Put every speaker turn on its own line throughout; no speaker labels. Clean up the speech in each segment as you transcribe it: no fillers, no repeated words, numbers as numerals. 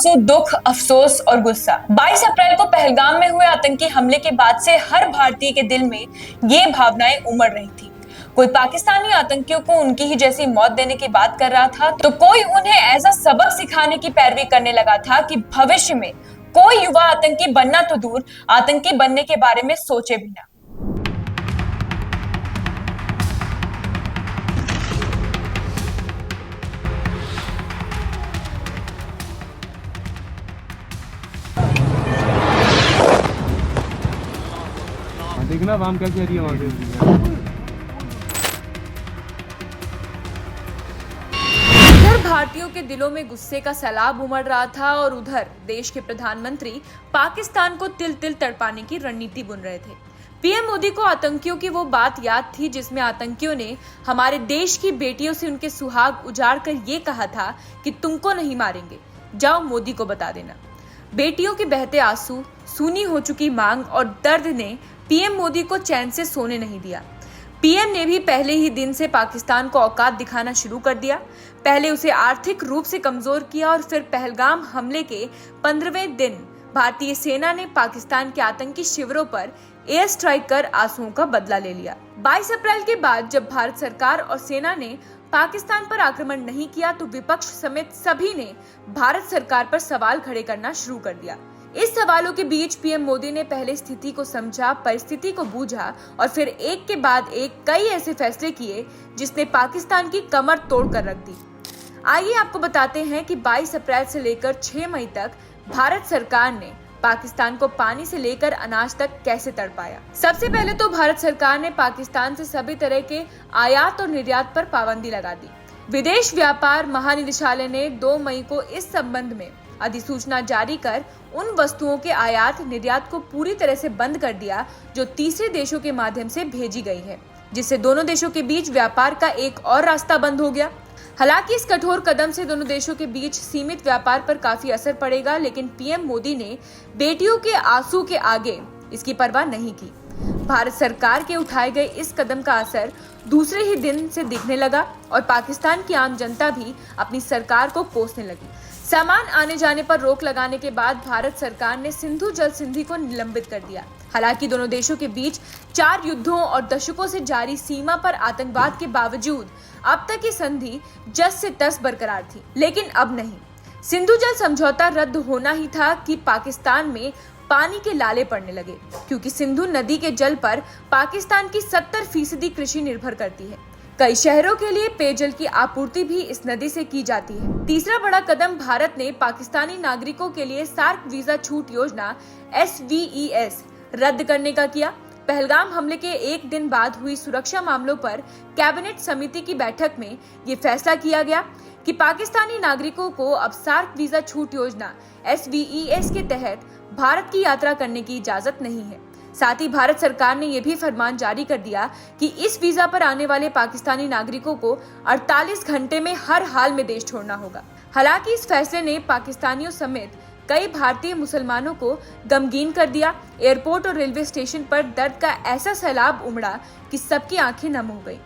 आंसू, दुख, अफसोस और गुस्सा। 22 अप्रैल को पहलगाम में हुए आतंकी हमले के बाद से हर भारतीय के दिल में ये भावनाएं उमड़ रही थी। कोई पाकिस्तानी आतंकियों को उनकी ही जैसी मौत देने की बात कर रहा था, तो कोई उन्हें ऐसा सबक सिखाने की पैरवी करने लगा था कि भविष्य में कोई युवा आतंकी बनना तो दूर, आतंकी बनने के बारे में सोचे भी ना।
देखना वाम कैसी आ रही है वहां से।
इधर भारतीयों के दिलों में गुस्से का सैलाब उमड़ रहा था और उधर देश के प्रधानमंत्री पाकिस्तान को तिल तिल तड़पाने की रणनीति बुन रहे थे। पीएम मोदी को आतंकियों की वो बात याद थी जिसमें आतंकियों ने हमारे देश की बेटियों से उनके सुहाग उजाड़ कर ये कहा था कि तुमको नहीं मारेंगे, जाओ मोदी को बता देना। बेटियों के बहते आंसू, सूनी हो चुकी मांग और दर्द ने पीएम मोदी को चैन से सोने नहीं दिया। पीएम ने भी पहले ही दिन से पाकिस्तान को औकात दिखाना शुरू कर दिया। पहले उसे आर्थिक रूप से कमजोर किया और फिर पहलगाम हमले के 15वें दिन भारतीय सेना ने पाकिस्तान के आतंकी शिविरों पर एयर स्ट्राइक कर आंसुओं का बदला ले लिया। 22 अप्रैल के बाद जब भारत सरकार और सेना ने पाकिस्तान पर आक्रमण नहीं किया तो विपक्ष समेत सभी ने भारत सरकार पर सवाल खड़े करना शुरू कर दिया। इस सवालों के बीच पीएम मोदी ने पहले स्थिति को समझा, परिस्थिति को बूझा और फिर एक के बाद एक कई ऐसे फैसले किए जिसने पाकिस्तान की कमर तोड़ कर रख दी। आइए आपको बताते हैं कि 22 अप्रैल से लेकर 6 मई तक भारत सरकार ने पाकिस्तान को पानी से लेकर अनाज तक कैसे तड़पाया। सबसे पहले तो भारत सरकार ने पाकिस्तान से सभी तरह के आयात और निर्यात पर पाबंदी लगा दी। विदेश व्यापार महानिदेशालय ने 2 मई को इस संबंध में अधिसूचना जारी कर उन वस्तुओं के आयात निर्यात को पूरी तरह से बंद कर दिया जो तीसरे देशों के माध्यम से भेजी गई है, जिससे दोनों देशों के बीच व्यापार का एक और रास्ता बंद हो गया। हालांकि इस कठोर कदम से दोनों देशों के बीच सीमित व्यापार पर काफी असर पड़ेगा, लेकिन पीएम मोदी ने बेटियों के आंसू के आगे इसकी परवाह नहीं की। भारत सरकार के उठाए गए इस कदम का असर दूसरे ही दिन से दिखने लगा और पाकिस्तान की आम जनता भी अपनी सरकार को कोसने लगी। सामान आने जाने पर रोक लगाने के बाद भारत सरकार ने सिंधु जल संधि को निलंबित कर दिया। हालांकि दोनों देशों के बीच 4 युद्धों और दशकों से जारी सीमा पर आतंकवाद के बावजूद अब तक ये संधि जस से तस बरकरार थी, लेकिन अब नहीं। सिंधु जल समझौता रद्द होना ही था कि पाकिस्तान में पानी के लाले पड़ने लगे, क्योंकि सिंधु नदी के जल पर पाकिस्तान की 70% कृषि निर्भर करती है। कई शहरों के लिए पेयजल की आपूर्ति भी इस नदी से की जाती है। तीसरा बड़ा कदम भारत ने पाकिस्तानी नागरिकों के लिए सार्क वीजा छूट योजना SVES रद्द करने का किया। पहलगाम हमले के एक दिन बाद हुई सुरक्षा मामलों पर कैबिनेट समिति की बैठक में ये फैसला किया गया कि पाकिस्तानी नागरिकों को अब सार्क वीजा छूट योजना SVES के तहत भारत की यात्रा करने की इजाजत नहीं है। साथ ही भारत सरकार ने यह भी फरमान जारी कर दिया कि इस वीजा पर आने वाले पाकिस्तानी नागरिकों को 48 घंटे में हर हाल में देश छोड़ना होगा। हालांकि इस फैसले ने पाकिस्तानियों समेत कई भारतीय मुसलमानों को गमगीन कर दिया। एयरपोर्ट और रेलवे स्टेशन पर दर्द का ऐसा सैलाब उमड़ा कि सबकी आंखें नम हो गई।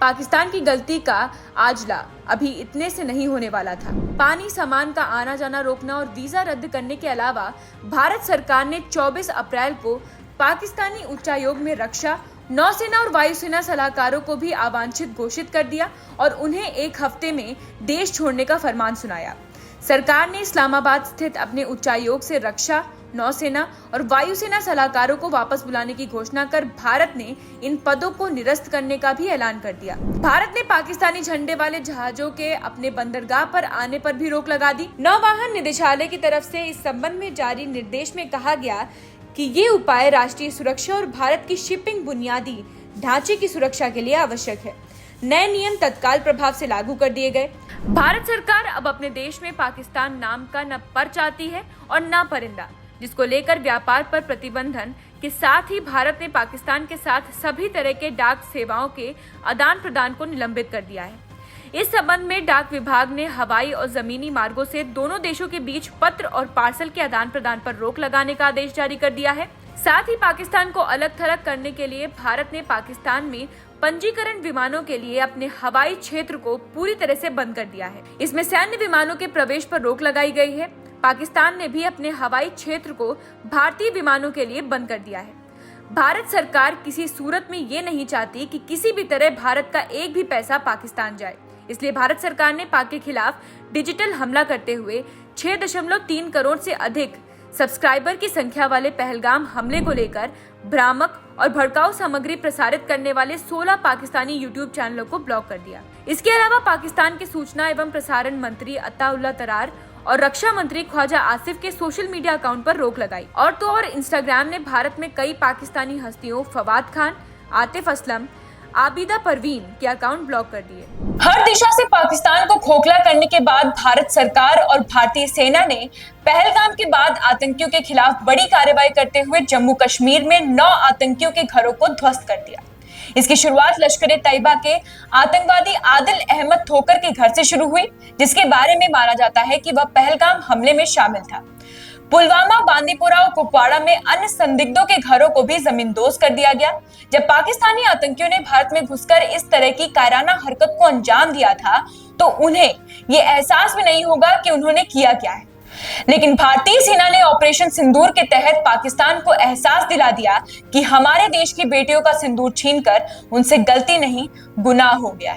पाकिस्तान की गलती का आजला अभी इतने से नहीं होने वाला था। पानी, सामान का आना जाना रोकना और वीजा रद्द करने के अलावा भारत सरकार ने 24 अप्रैल को पाकिस्तानी उच्चायोग में रक्षा, नौसेना और वायुसेना सलाहकारों को भी अवांछित घोषित कर दिया और उन्हें 1 हफ्ते में देश छोड़ने का फरमान सुनाया। सरकार ने इस्लामाबाद स्थित अपने उच्चायोग से रक्षा, नौसेना और वायुसेना सलाहकारों को वापस बुलाने की घोषणा कर भारत ने इन पदों को निरस्त करने का भी ऐलान कर दिया। भारत ने पाकिस्तानी झंडे वाले जहाजों के अपने बंदरगाह पर आने पर भी रोक लगा दी। नौवाहन निदेशालय की तरफ से इस संबंध में जारी निर्देश में कहा गया कि ये उपाय राष्ट्रीय सुरक्षा और भारत की शिपिंग बुनियादी ढांचे की सुरक्षा के लिए आवश्यक है। नए नियम तत्काल प्रभाव से लागू कर दिए गए। भारत सरकार अब अपने देश में पाकिस्तान नाम का न पर चाहती है और न परिंदा, जिसको लेकर व्यापार पर प्रतिबंधन के साथ ही भारत ने पाकिस्तान के साथ सभी तरह के डाक सेवाओं के आदान प्रदान को निलंबित कर दिया है। इस संबंध में डाक विभाग ने हवाई और जमीनी मार्गों से दोनों देशों के बीच पत्र और पार्सल के आदान प्रदान पर रोक लगाने का आदेश जारी कर दिया है। साथ ही पाकिस्तान को अलग थलग करने के लिए भारत ने पाकिस्तान में पंजीकरण विमानों के लिए अपने हवाई क्षेत्र को पूरी तरह से बंद कर दिया है। इसमें सैन्य विमानों के प्रवेश पर रोक लगाई गई है। पाकिस्तान ने भी अपने हवाई क्षेत्र को भारतीय विमानों के लिए बंद कर दिया है। भारत सरकार किसी सूरत में ये नहीं चाहती कि किसी भी तरह भारत का एक भी पैसा पाकिस्तान जाए। इसलिए भारत सरकार ने पाक के खिलाफ डिजिटल हमला करते हुए 6.3 करोड़ से अधिक सब्सक्राइबर की संख्या वाले पहलगाम हमले को लेकर भ्रामक और भड़काऊ सामग्री प्रसारित करने वाले 16 पाकिस्तानी यूट्यूब चैनलों को ब्लॉक कर दिया। इसके अलावा पाकिस्तान के सूचना एवं प्रसारण मंत्री अताउल्लाह तरार और रक्षा मंत्री ख्वाजा आसिफ के सोशल मीडिया अकाउंट पर रोक लगाई। और तो और इंस्टाग्राम ने भारत में कई पाकिस्तानी हस्तियों फवाद खान, आतिफ असलम, आबिदा परवीन के अकाउंट ब्लॉक कर दिए।
हर दिशा से पाकिस्तान को खोखला करने के बाद भारत सरकार और भारतीय सेना ने पहलगाम के बाद आतंकियों के खिलाफ बड़ी कार्रवाई करते हुए जम्मू कश्मीर में 9 आतंकियों के घरों को ध्वस्त कर दिया। इसकी शुरुआत लश्कर-ए-तैयबा के आतंकवादी आदिल अहमद ठोकर के घर से शुरू हुई, जिसके बारे में माना जाता है कि वह पहलगाम हमले में शामिल था। पुलवामा, बांदीपुरा और कुपवाड़ा में अन्य संदिग्धों के घरों को भी जमींदोज कर दिया गया। जब पाकिस्तानी आतंकियों ने भारत में घुसकर इस तरह की कायराना हरकत को अंजाम दिया था, तो उन्हें ये एहसास भी नहीं होगा कि उन्होंने किया क्या है। लेकिन भारतीय सेना ने ऑपरेशन सिंदूर के तहत पाकिस्तान को एहसास दिला दिया कि हमारे देश की बेटियों का सिंदूर छीनकर उनसे गलती नहीं, गुनाह हो गया है।